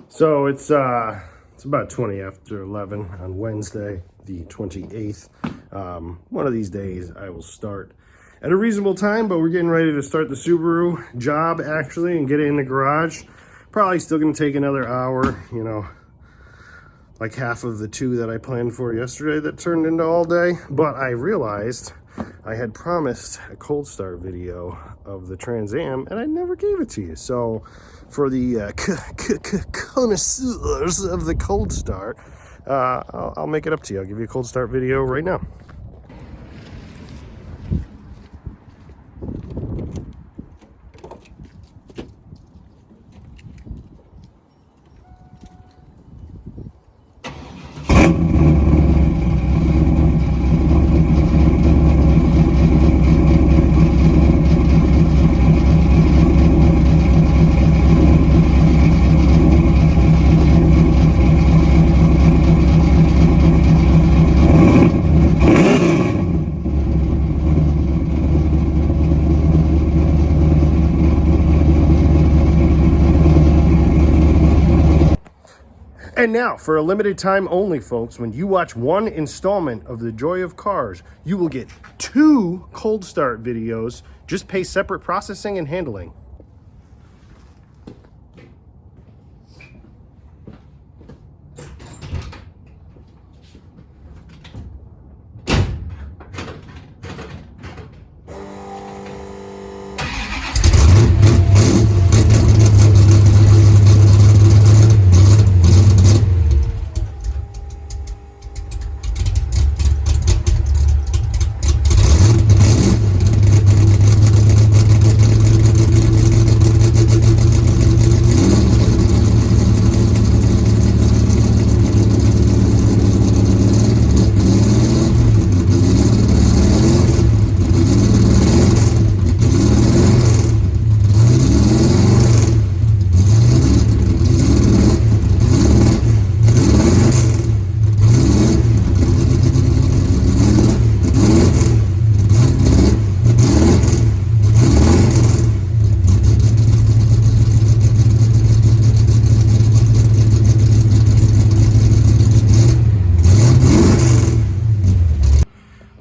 So it's about 20 after 11 on Wednesday, the 28th. One of these days I will start at a reasonable time, but we're getting ready to start the Subaru job actually and get it in the garage. Probably still gonna take another hour, you know, like half of the 2 that I planned for yesterday that turned into all day. But I realized I had promised a cold start video of the Trans Am and I never gave it to you. So for the connoisseurs of the cold start, I'll make it up to you. I'll give you a cold start video right now. And now, for a limited time only, folks, when you watch one installment of The Joy of Cars, you will get 2 cold start videos. Just pay separate processing and handling.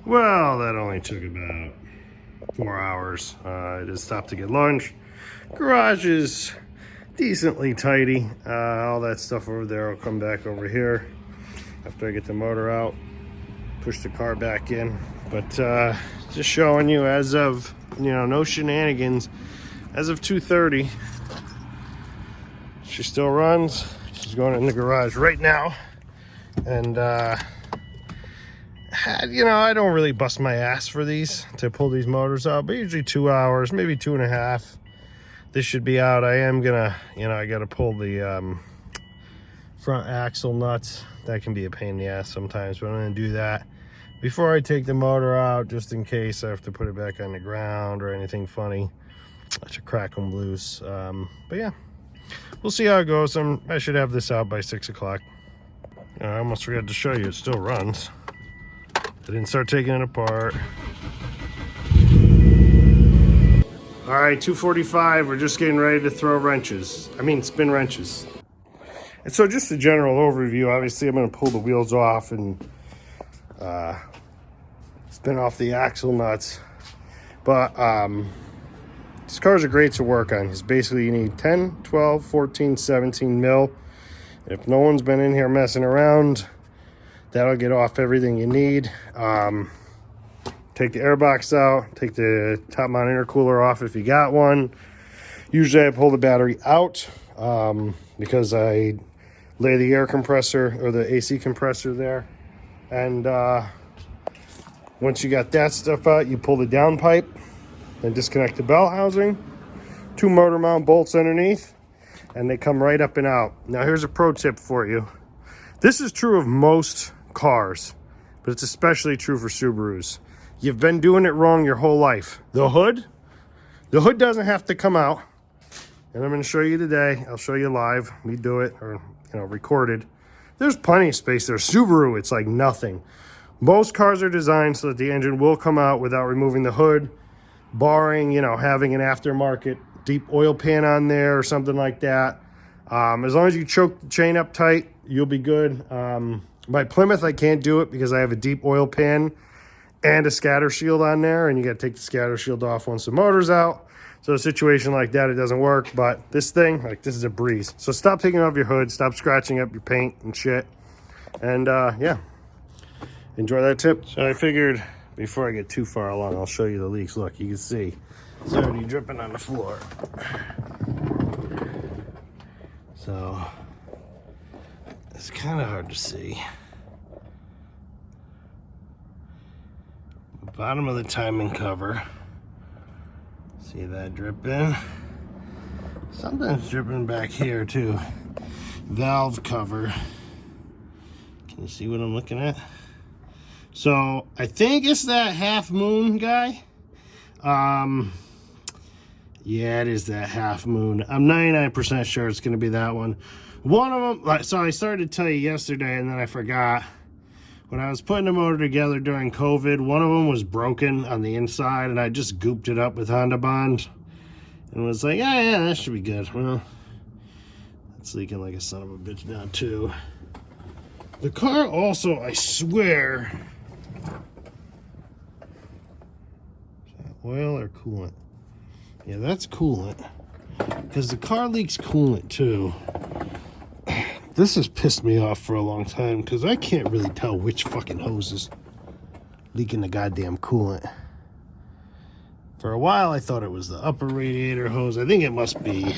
Well, that only took about 4 hours. I just stopped to get lunch. Garage is decently tidy. All that stuff over there will come back over here after I get the motor out, push the car back in. But just showing you as of, you know, no shenanigans. As of 2:30, she still runs. She's going in the garage right now. And you know, I don't really bust my ass for these to pull these motors out, but usually 2 hours, maybe 2.5. This should be out. I am gonna, you know, I gotta pull the front axle nuts. That can be a pain in the ass sometimes, but I'm gonna do that before I take the motor out, just in case I have to put it back on the ground or anything funny. I should crack them loose. But yeah, we'll see how it goes. I should have this out by 6 o'clock. I almost forgot to show you, it still runs. I didn't start taking it apart. All right, 2:45, we're just getting ready to throw wrenches. Spin wrenches. And so just a general overview, obviously I'm gonna pull the wheels off and spin off the axle nuts. But these cars are great to work on. It's basically you need 10, 12, 14, 17 mil. If no one's been in here messing around, that'll get off everything you need. Take the air box out, take the top mount intercooler off if you got one. Usually I pull the battery out because I lay the air compressor or the AC compressor there. And once you got that stuff out, you pull the downpipe and disconnect the bell housing. 2 motor mount bolts underneath, and they come right up and out. Now here's a pro tip for you. This is true of most cars, but it's especially true for Subarus. You've been doing it wrong your whole life. The hood doesn't have to come out. And I'm gonna show you today. I'll show you live. We do it, or you know, recorded. There's plenty of space there. Subaru, it's like nothing. Most cars are designed so that the engine will come out without removing the hood, barring, you know, having an aftermarket deep oil pan on there or something like that. As long as you choke the chain up tight, you'll be good. My Plymouth, I can't do it because I have a deep oil pan and a scatter shield on there, and you got to take the scatter shield off once the motor's out. So a situation like that, it doesn't work. But this thing, like, this is a breeze. So stop taking off your hood, stop scratching up your paint and shit, and yeah, enjoy that tip. So I figured before I get too far along, I'll show you the leaks. Look, you can see it's already dripping on the floor. So it's kind of hard to see. The bottom of the timing cover. See that dripping? Sometimes dripping back here too. Valve cover. Can you see what I'm looking at? So I think it's that Half Moon guy. Yeah, it is that Half Moon. I'm 99% sure it's going to be that one. One of them, so I started to tell you yesterday and then I forgot. When I was putting the motor together during COVID, one of them was broken on the inside and I just gooped it up with Honda Bond. And was like, yeah, that should be good. Well, it's leaking like a son of a bitch now too. The car also, I swear, is that oil or coolant? Yeah, that's coolant. Because the car leaks coolant too. This has pissed me off for a long time because I can't really tell which fucking hose is leaking the goddamn coolant. For a while, I thought it was the upper radiator hose. I think it must be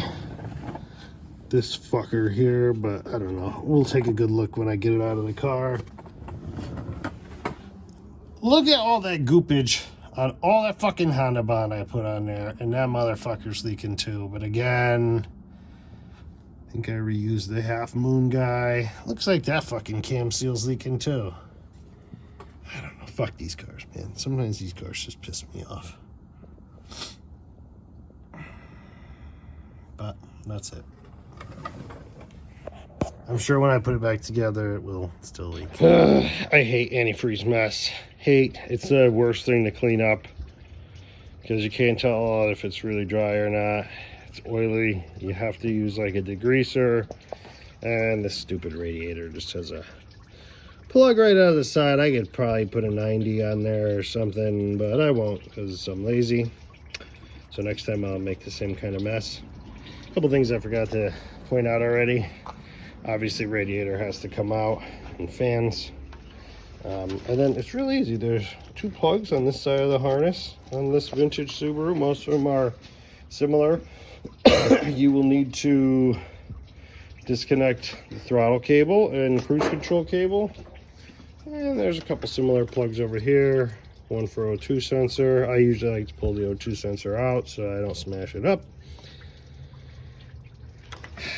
this fucker here, but I don't know. We'll take a good look when I get it out of the car. Look at all that goopage on all that fucking Honda Bond I put on there, and that motherfucker's leaking too. But again, I think I reused the Half Moon guy. Looks like that fucking cam seal's leaking too. I don't know. Fuck these cars, man. Sometimes these cars just piss me off. But that's it. I'm sure when I put it back together, it will still leak. I hate antifreeze mess. It's the worst thing to clean up because you can't tell if it's really dry or not. It's oily. You have to use like a degreaser, and this stupid radiator just has a plug right out of the side. I could probably put a 90 on there or something, but I won't because I'm lazy. So next time I'll make the same kind of mess. A couple things I forgot to point out already. Obviously radiator has to come out, and fans. And then it's really easy. There's 2 plugs on this side of the harness on this vintage Subaru. Most of them are similar. You will need to disconnect the throttle cable and cruise control cable. And there's a couple similar plugs over here. One for O2 sensor. I usually like to pull the O2 sensor out so I don't smash it up.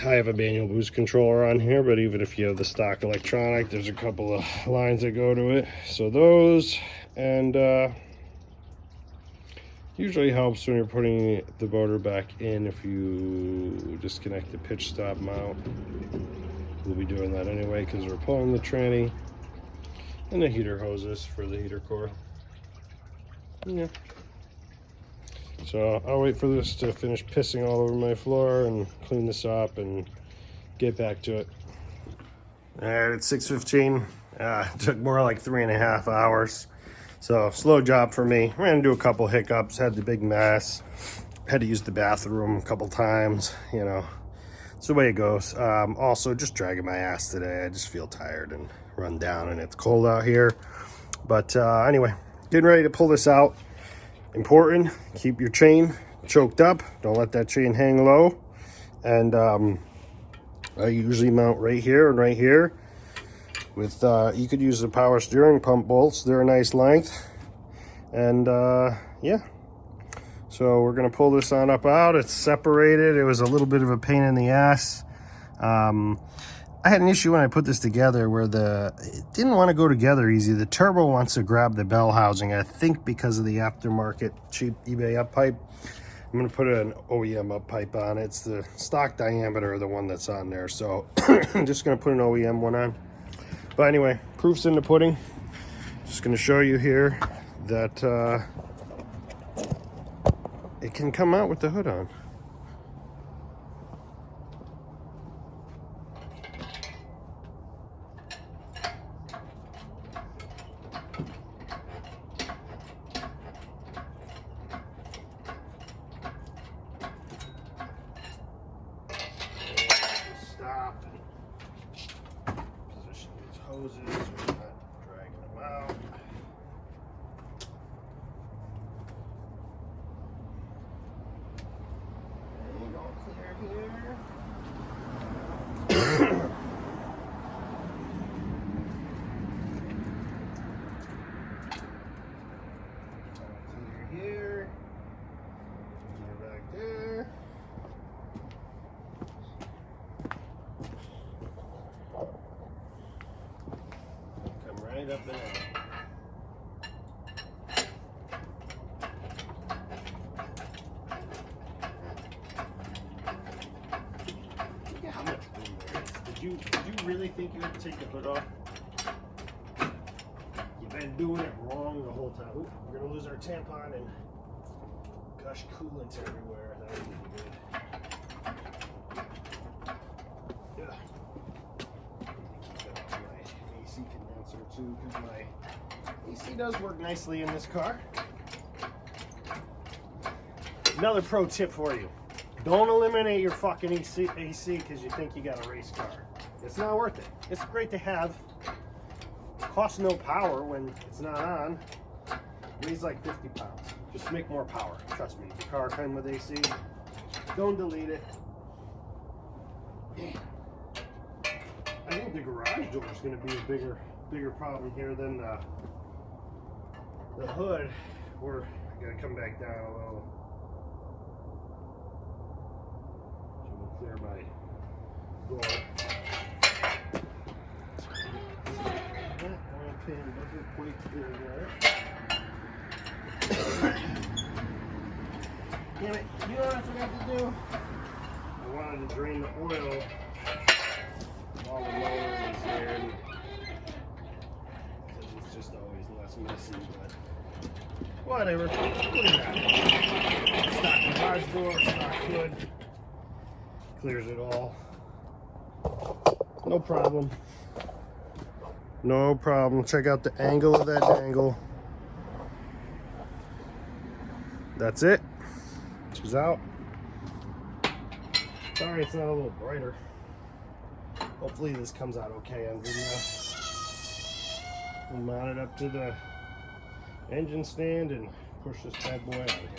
I have a manual boost controller on here, but even if you have the stock electronic, there's a couple of lines that go to it. So those, and usually helps when you're putting the motor back in if you disconnect the pitch stop mount. We'll be doing that anyway because we're pulling the tranny, and the heater hoses for the heater core. Yeah. So I'll wait for this to finish pissing all over my floor and clean this up and get back to it. All right, it's 6:15. It took more like 3.5 hours. So slow job for me. Ran into a couple hiccups, had the big mess. Had to use the bathroom a couple times, you know. It's the way it goes. Also, just dragging my ass today. I just feel tired and run down, and it's cold out here. But anyway, getting ready to pull this out. Important, keep your chain choked up. Don't let that chain hang low. And I usually mount right here and right here. With you could use the power steering pump bolts. They're a nice length. And yeah. So we're gonna pull this on up out. It's separated. It was a little bit of a pain in the ass. I had an issue when I put this together where it didn't want to go together easy. The turbo wants to grab the bell housing, I think because of the aftermarket cheap eBay up pipe. I'm going to put an OEM up pipe on it. It's the stock diameter, the one that's on there. So I'm just going to put an OEM one on. But anyway, proof's in the pudding. Just going to show you here that it can come out with the hood on. hoses. We're not dragging them out. And all clear here. Here, clear back there. Come right up in there. Look at how much room there is. Did you really think you had to take the hood off? You've been doing it wrong the whole time. Ooh, we're gonna lose our tampon and gush coolant everywhere. That would be good. Yeah. Keep that on my AC condenser too, because my AC does work nicely in this car. Another pro tip for you. Don't eliminate your fucking AC because you think you got a race car. It's not worth it. It's great to have. Costs no power when it's not on. Weighs like 50 pounds. Just make more power. Trust me. If your car comes with AC, don't delete it. I think the garage door is going to be a bigger problem here than the hood. We're going to come back down a little. So we'll clear my door. Pin doesn't quite clear there. Damn it, you know what I forgot to do? I wanted to drain the oil while the motor was there. Because it's just always less messy, but whatever. Look at that. Stock garage door, stock hood. Clears it all. No problem. No problem. Check out the angle of that dangle. That's it. She's out. Sorry it's not a little brighter. Hopefully this comes out okay on video. We'll mount it up to the engine stand and push this bad boy out of here.